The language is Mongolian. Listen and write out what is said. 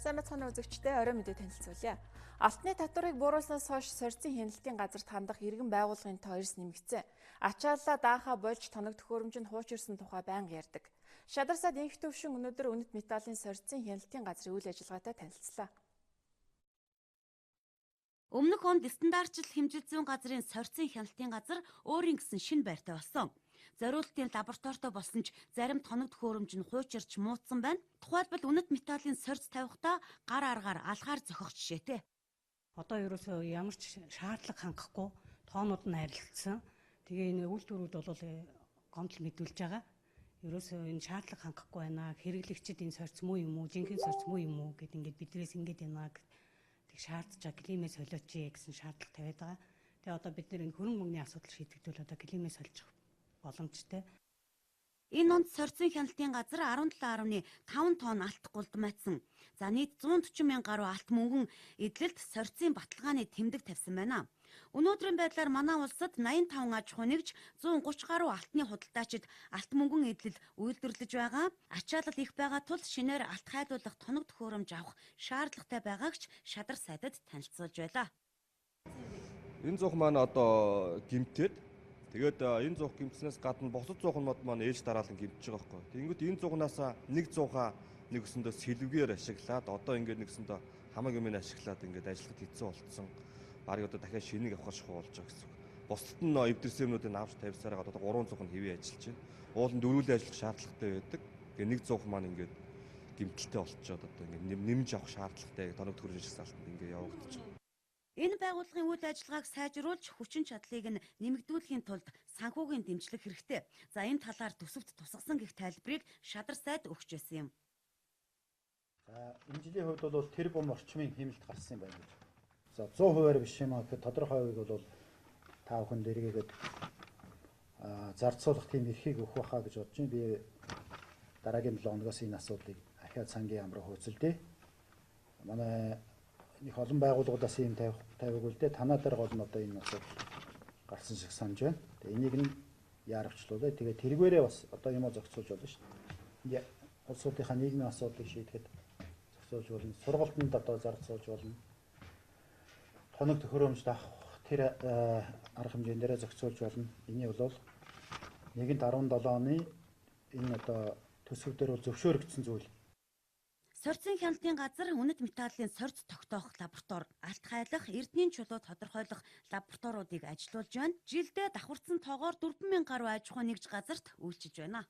Сайн бацхан үзэгчдээ орой мэдээ танилцуулъя. Алтны татварыг бууруулснаас хойш сорьцын хяналтын газарт хандах иргэн байгууллагын тоо эрс нэмэгдсэн. Ачааллаа даахаа болж тоног төхөөрөмжөнд хуучирсан тухай байнга ярьдаг. Шадарсаад инх төвшин өнөөдөр үнэт металлын сорьцын хяналтын газрын үйл ажиллагаатай танилцлаа. Өмнөх онд стандартчил хэмжил зүйн газрын сорьцын хяналтын газар өөрийн гэсэн шинэ байртай болсон. Зориултын лабораторитой болсон ч зарим тоног төхөөрөмж нь хуучирч муудсан байна. Тухайлбал үнэт металлын сорьц тавихдаа гар аргаар алгаар зохих жишээтэй. Одоо ерөөсөө ямар ч шаардлага хангахгүй тоонууд нь харилцсан. Тэгээ энэ үйлдвэрүүд бол гомдол мэдүүлж байгаа. Ерөөсөө энэ шаардлага хангахгүй байна. Хэрэглэгчид энэ сорьц муу юм уу, жинхэнэ сорьц муу юм уу гэд ингээд бидрээс ингээд байна гэх шаардж байгаа климээс солиоч гэсэн шаардлага тавиад байгаа. Тэгээ одоо бид нэр энэ хөрөнгө мөнгөний асуудал шийдэгдвэл одоо климээс солих боломжтой. Энэ онд сорьцын хяналтын газар 17.5 тонн алт гулдмайтсан. За нийт 140 мянган гаруй алт мөнгөн эдлэлд сорьцын баталгааны тэмдэг тавьсан байна. Өнөөдрийн байдлаар манай улсад 85 аж ахуй нэгж 130 гаруй алтны худалдаачид алт мөнгөн эдлэл үйлдвэрлэж байгаа. Ачаалал их байгаа тул шинээр алт хайлуулах тоног төхөөрөмж авах шаардлагатай байгаагч Шадар сайдад танилцуулж байлаа. Энэ зуух маань одоо гимтээд тэгээд энэ зуух гимтснээс гадна бусад зуухнууд маань ээлж дараалан гимтэж байгаа байхгүй. Тэгэнгүүт энэ зуухнаас нэг зуухаа нэгсэндээ сэлвгээр ашиглаад одоо ингээд нэгсэндээ хамаг юмыг ашиглаад ингээд ажиллахад хэцүү болцсон. Барыг одоо дахиад шинийг авах шахуу болж байгаа гэсэн үг. Бусдад нь эвдэрсэмнүүдийг авч тавьсараа одоо 300 нь хэвээ ажиллаж байна. Уул нь дөрвөлөө ажиллах шаардлагатай байдаг. Тэгээ нэг зуух маань ингээд гимтэлтэй болчиход одоо ингээд нэмж авах шаардлагатай тоног төхөөрөмж ажиглалтанд ингээд явагдаж байна. Энэ байгууллагын үйл ажиллагааг сайжруулж хүчин чадлыг нь нэмэгдүүлэхийн тулд санхүүгийн дэмжлэг хэрэгтэй. За энэ талаар төсөвт тусгасан гэх тайлбарыг Шадар сайд өгч байсан юм. За энэ жилийн хувьд бол тэр бум орчмын хэмнэлт гарсан юм байна гэж. За 100%-аар биш юм аа гэхэд тодорхой хувийг бол та бүхэн дэргээд зарцуулах тийм эрхийг өгөх байхаа гэж бодож байна. Би дараагийн 7 хоногоос энэ асуудлыг ахиад сангийн яам руу хөөцөлдөө. Манай их олон байгууллагуудаас ийм тавиг үлдээ танаа дээр гол нь одоо энэ асуудал гарсан шиг санаж байна. Тэгээ энийг нь яарвчлуулаа. Тэгээ тэргээрээ бас одоо юм зохицуулж болно шүү дээ. Улсуудынхаа нийгмийн асуудлыг шийдэхэд зохицуулж болно. Сургалтанд одоо зарцуулж болно. Тоног төхөөрөмж авах тэр арга хэмжээндээ зохицуулж болно. Энийг бол нэгэнт 17 оны энэ одоо төсөв дээр бол зөвшөөрөгдсөн зүйл. Сорьцын хяналтын газар үнэт металлын сорьц тогтоох лаборатори, алт хайлах, эрдэнийн чулуу тодорхойлох лабораториудыг ажилуулж байна. Жилдээ давхарцсан тоогоор 4,000 гаруй аж ахуй нэгж газарт үйлчилж байна.